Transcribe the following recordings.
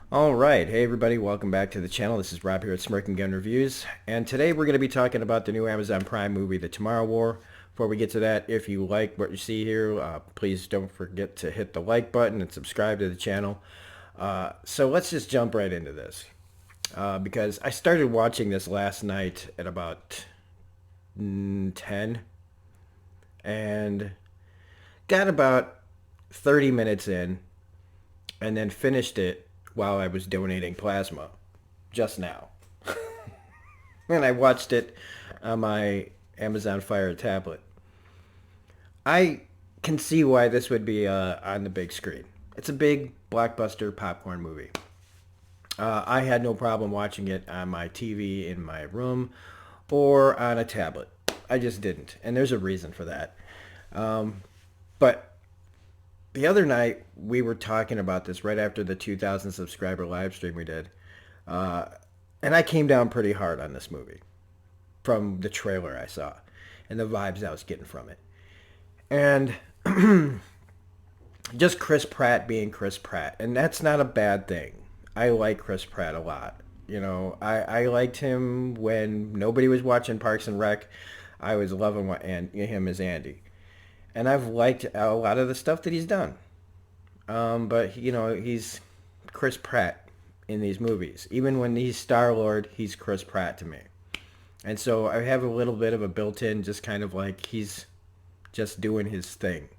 All right, hey everybody, welcome back to the channel. This is Rob here at Smirking Gun Reviews, and today we're going to be talking about the new Amazon Prime movie, The Tomorrow War. Before we get to that, if you like what you see here, please don't forget to hit the like button and subscribe to the channel. So let's just jump right into this, because I started watching this last night at about 10, and got about 30 minutes in, and then finished it while I was donating plasma just now. And I watched it on my Amazon Fire tablet. I can see why this would be on the big screen. It's a big blockbuster popcorn movie. I had no problem watching it on my TV in my room or on a tablet. I just didn't, and there's a reason for that. But the other night we were talking about this right after the 2,000 subscriber live stream we did, and I came down pretty hard on this movie from the trailer I saw and the vibes I was getting from it. And just Chris Pratt being Chris Pratt. And that's not a bad thing. I like Chris Pratt a lot. You know, I liked him when nobody was watching Parks and Rec. I was loving him as Andy. And I've liked a lot of the stuff that he's done. But, you know, he's Chris Pratt in these movies. Even when he's Star-Lord, he's Chris Pratt to me. And so I have a little bit of a built-in, just kind of like he's just doing his thing.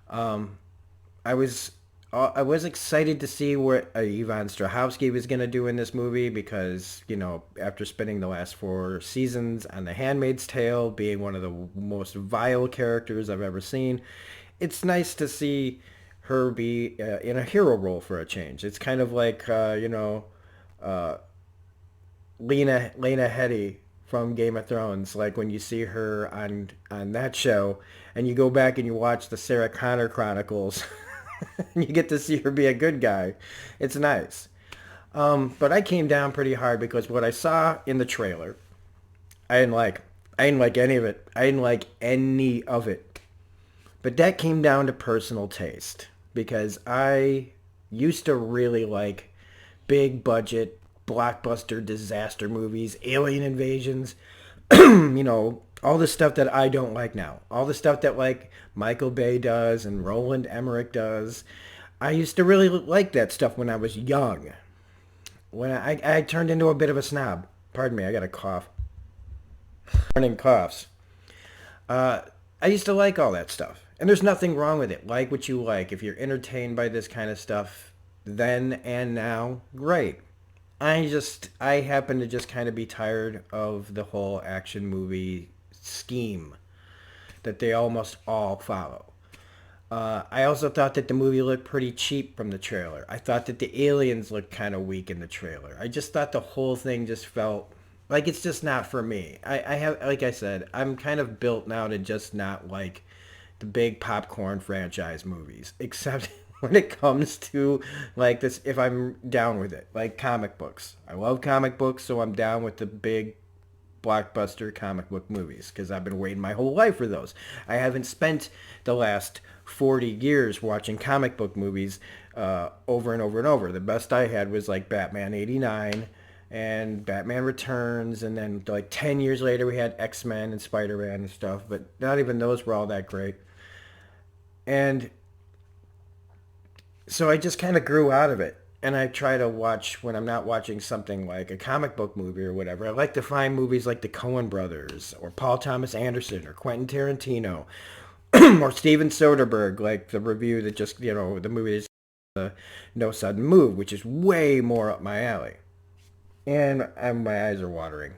I was I was excited to see what Ivan Strahovski was going to do in this movie because, you know, after spending the last 4 seasons on The Handmaid's Tale, being one of the most vile characters I've ever seen, it's nice to see her be in a hero role for a change. It's kind of like, uh, Lena Headey from Game of Thrones. Like when you see her on that show, and you go back and you watch the Sarah Connor Chronicles, and you get to see her be a good guy. It's nice. But I came down pretty hard because what I saw in the trailer, I didn't like. I didn't like any of it. I didn't like any of it. But that came down to personal taste because I used to really like big budget blockbuster disaster movies, alien invasions, you know, all the stuff that I don't like now. All the stuff that like Michael Bay does and Roland Emmerich does. I used to really like that stuff when I was young. When I turned into a bit of a snob. Pardon me, I got a cough. Running coughs. I used to like all that stuff. And there's nothing wrong with it. Like what you like. If you're entertained by this kind of stuff then and now, great. I happen to just kind of be tired of the whole action movie scheme that they almost all follow. I also thought that the movie looked pretty cheap from the trailer. I thought that the aliens looked kind of weak in the trailer. I just thought the whole thing just felt like it's just not for me. I have, like I said, I'm kind of built now to just not like the big popcorn franchise movies, except when it comes to like this, if I'm down with it, like comic books. I love comic books, so I'm down with the big blockbuster comic book movies because I've been waiting my whole life for those. I haven't spent the last 40 years watching comic book movies over and over and over. The best I had was like Batman 89 and Batman Returns, and then like 10 years later we had X-Men and Spider-Man and stuff, but not even those were all that great. And so I just kind of grew out of it. And I try to watch when I'm not watching something like a comic book movie or whatever. I like to find movies like the Coen Brothers or Paul Thomas Anderson or Quentin Tarantino or Steven Soderbergh, like the review that just, you know, the movie is No Sudden Move, which is way more up my alley. And my eyes are watering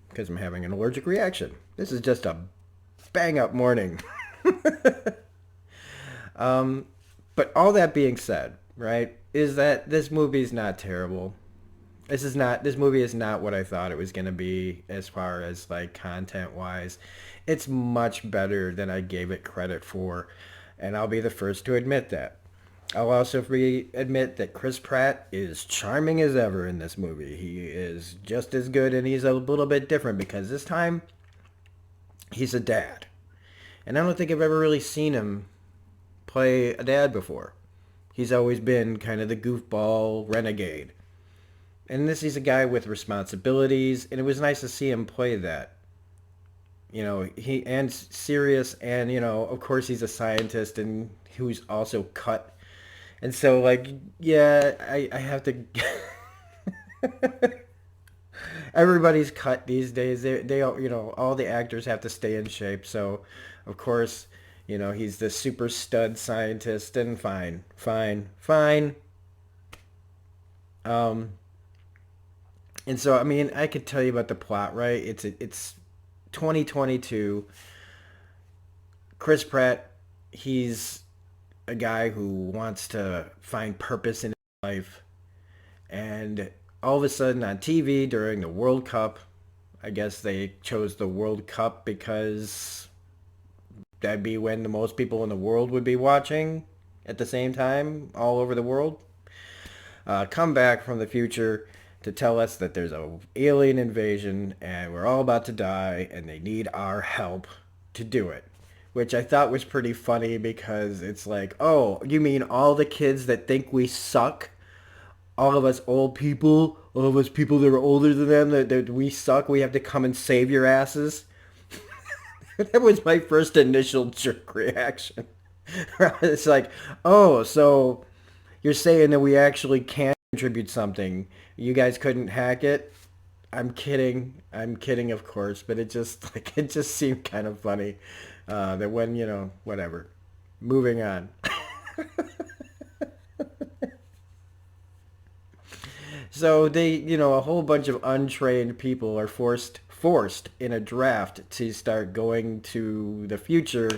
because I'm having an allergic reaction. This is just a bang up morning. But all that being said, right, is that this movie is not terrible. This movie is not what I thought it was going to be as far as like content wise. It's much better than I gave it credit for, and I'll be the first to admit that. I'll also admit that Chris Pratt is charming as ever in this movie. He is just as good, and he's a little bit different because this time he's a dad. And I don't think I've ever really seen him play a dad before. He's always been kind of the goofball renegade. And this, he's a guy with responsibilities, and it was nice to see him play that. He and serious, and of course he's a scientist and who's also cut. And so, like, yeah, I have to. Everybody's cut these days. They all, all the actors have to stay in shape. So, of course, he's the super stud scientist, and fine, fine, fine. Um, and so, I mean, I could tell you about the plot, right? It's 2022. Chris Pratt, he's a guy who wants to find purpose in his life, and all of a sudden on TV during the World Cup, I guess they chose the World Cup because that'd be when the most people in the world would be watching at the same time all over the world. Come back from the future to tell us that there's a alien invasion and we're all about to die and they need our help to do it. Which I thought was pretty funny because it's like, oh, you mean all the kids that think we suck? All of us old people, all of us people that are older than them, that we suck, we have to come and save your asses? That was my first initial jerk reaction. It's like, oh, so you're saying that we actually can contribute something. You guys couldn't hack it? I'm kidding. I'm kidding, of course, but it just like it just seemed kind of funny that when whatever. Moving on. So they, a whole bunch of untrained people are forced in a draft to start going to the future,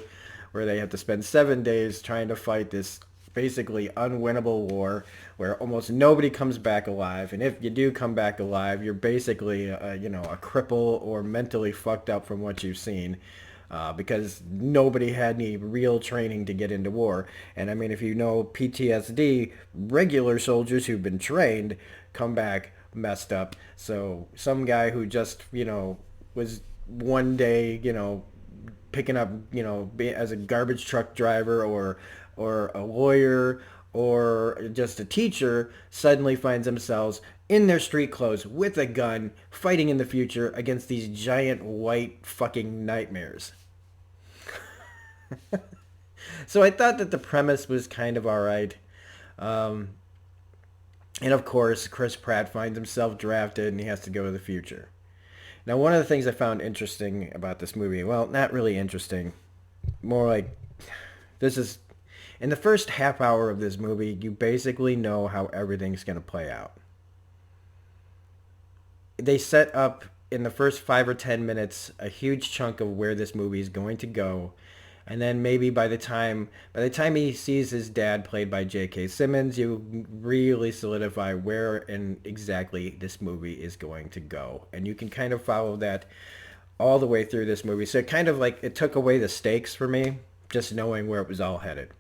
where they have to spend 7 days trying to fight this basically unwinnable war where almost nobody comes back alive, and if you do come back alive, you're basically a cripple or mentally fucked up from what you've seen. Because nobody had any real training to get into war. And I mean, if you know PTSD, regular soldiers who've been trained come back messed up. So some guy who just, was one day, picking up, as a garbage truck driver or a lawyer or just a teacher suddenly finds themselves in their street clothes with a gun fighting in the future against these giant white fucking nightmares. So I thought that the premise was kind of all right. Um, and of course, Chris Pratt finds himself drafted and he has to go to the future. Now, one of the things I found interesting about this movie, well, not really interesting, more like this is in the first half hour of this movie, you basically know how everything's going to play out. They set up in the first 5 or 10 minutes a huge chunk of where this movie is going to go, and then maybe by the time he sees his dad played by J.K. Simmons, you really solidify where and exactly this movie is going to go, and you can kind of follow that all the way through this movie. So it kind of like it took away the stakes for me, just knowing where it was all headed.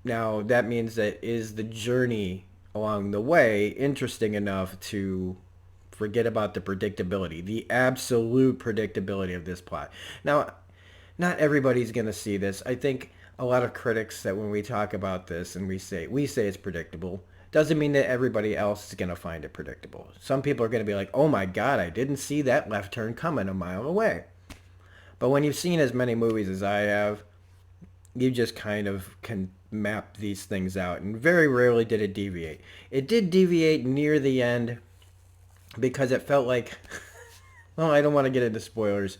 Now that means that is the journey along the way interesting enough to forget about the predictability, the absolute predictability of this plot. Now, not everybody's going to see this. I think a lot of critics that when we talk about this and we say it's predictable, doesn't mean that everybody else is going to find it predictable. Some people are going to be like, "Oh my god, I didn't see that left turn coming a mile away." But when you've seen as many movies as I have, you just kind of can map these things out, and very rarely did it deviate. It did deviate near the end because it felt like, well, I don't want to get into spoilers,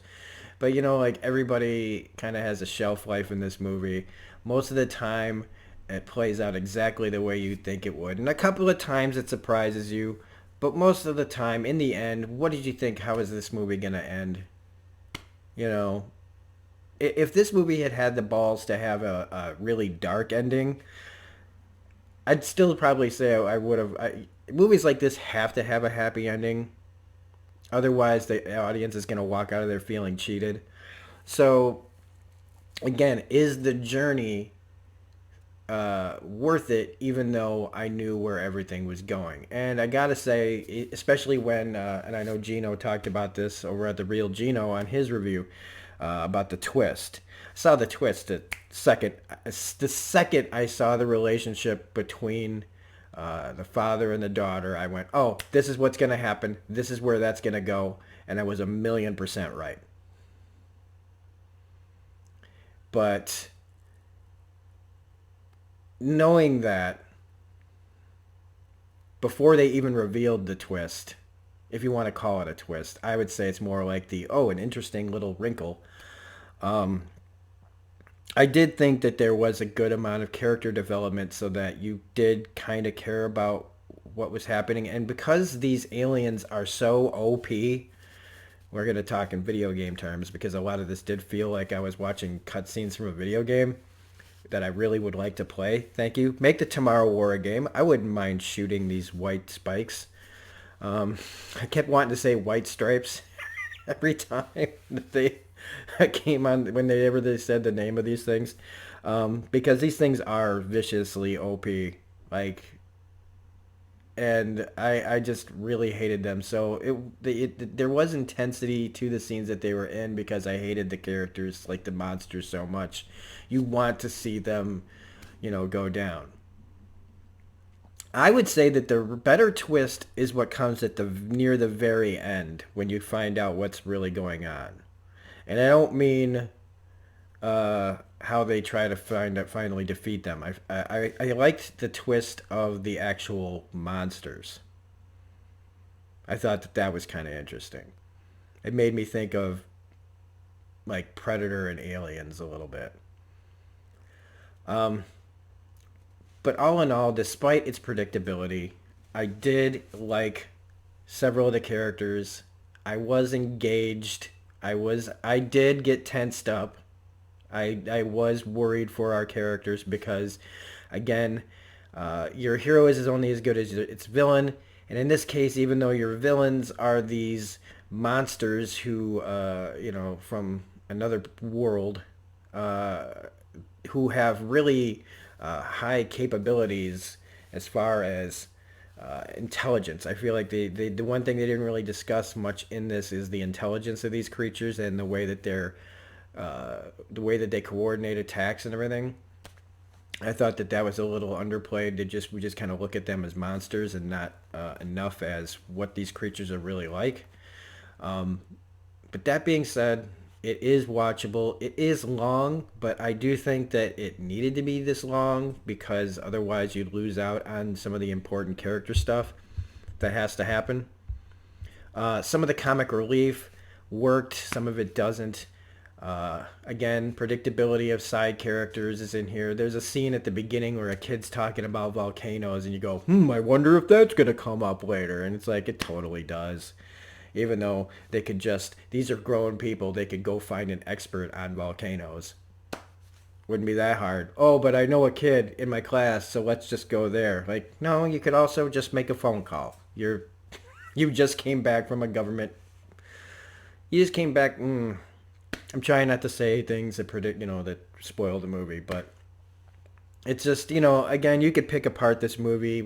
but like everybody kind of has a shelf life in this movie. Most of the time, it plays out exactly the way you think it would, and a couple of times it surprises you, but most of the time, in the end, what did you think? How is this movie gonna end? You know, if this movie had had the balls to have a really dark ending, I'd still probably say I would have. Movies like this have to have a happy ending. Otherwise, the audience is going to walk out of there feeling cheated. So, again, is the journey worth it, even though I knew where everything was going? And I gotta say, especially when, and I know Gino talked about this over at the Real Gino on his review, about the twist. I saw the twist the second I saw the relationship between the father and the daughter. I went, oh, this is what's going to happen. This is where that's going to go. And I was 1,000,000% right. But knowing that before they even revealed the twist, if you want to call it a twist, I would say it's more like an interesting little wrinkle. Um, I did think that there was a good amount of character development so that you did kind of care about what was happening. And because these aliens are so OP, we're going to talk in video game terms because a lot of this did feel like I was watching cutscenes from a video game that I really would like to play. Thank you. Make the Tomorrow War a game. I wouldn't mind shooting these white spikes. I kept wanting to say white stripes every time that they came on whenever they said the name of these things, because these things are viciously OP. Like, and I just really hated them. So there was intensity to the scenes that they were in because I hated the characters, like the monsters, so much. You want to see them, go down. I would say that the better twist is what comes at the near the very end when you find out what's really going on. And I don't mean how they try to finally defeat them. I liked the twist of the actual monsters. I thought that was kind of interesting. It made me think of like Predator and Aliens a little bit. Um, but all in all, despite its predictability, I did like several of the characters. I was engaged. I did get tensed up. I was worried for our characters because, again, your hero is only as good as its villain. And in this case, even though your villains are these monsters who, from another world, uh, who have really high capabilities as far as intelligence. I feel like the one thing they didn't really discuss much in this is the intelligence of these creatures and the way that they coordinate attacks and everything. I thought that was a little underplayed. We just kind of look at them as monsters and not enough as what these creatures are really like. Um, but that being said, it is watchable. It is long, but I do think that it needed to be this long because otherwise you'd lose out on some of the important character stuff that has to happen. Some of the comic relief worked, some of it doesn't. Again, predictability of side characters is in here. There's a scene at the beginning where a kid's talking about volcanoes and you go, I wonder if that's going to come up later. And it's like, it totally does. Even though these are grown people, they could go find an expert on volcanoes. Wouldn't be that hard. Oh, but I know a kid in my class, so let's just go there. Like, no, you could also just make a phone call. You just came back from a government. You just came back. I'm trying not to say things that spoil the movie, but it's just, again, you could pick apart this movie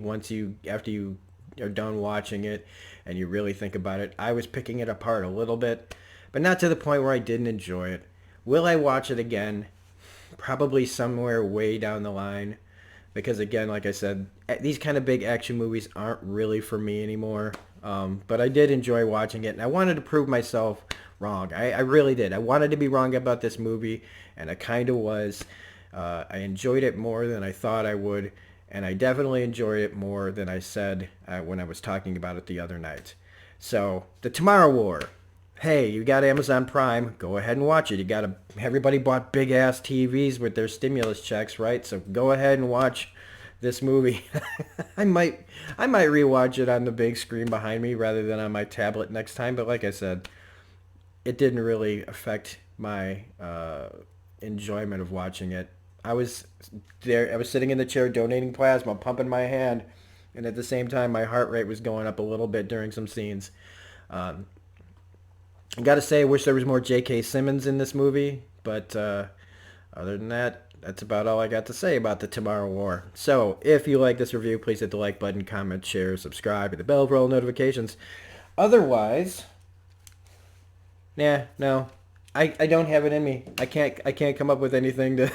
after you are done watching it and you really think about it. I was picking it apart a little bit, but not to the point where I didn't enjoy it. Will I watch it again? Probably somewhere way down the line, because again, like I said, these kind of big action movies aren't really for me anymore. But I did enjoy watching it, and I wanted to prove myself wrong. I really did. I wanted to be wrong about this movie, and I kind of was. I enjoyed it more than I thought I would, and I definitely enjoyed it more than I said when I was talking about it the other night. So, The Tomorrow War. Hey, you got Amazon Prime, go ahead and watch it. Everybody bought big ass TVs with their stimulus checks, right? So go ahead and watch this movie. I might rewatch it on the big screen behind me rather than on my tablet next time, but like I said, it didn't really affect my enjoyment of watching it. I was sitting in the chair donating plasma, pumping my hand, and at the same time my heart rate was going up a little bit during some scenes. Um, I gotta say, I wish there was more J.K. Simmons in this movie, but other than that, that's about all I got to say about The Tomorrow War. So, if you like this review, please hit the like button, comment, share, subscribe, hit the bell for all notifications. Otherwise, no. I don't have it in me. I can't come up with anything to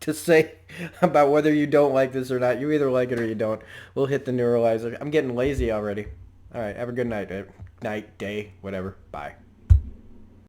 to say about whether you don't like this or not. You either like it or you don't. We'll hit the neuralizer. I'm getting lazy already. All right, have a good night. Night, day, whatever. Bye.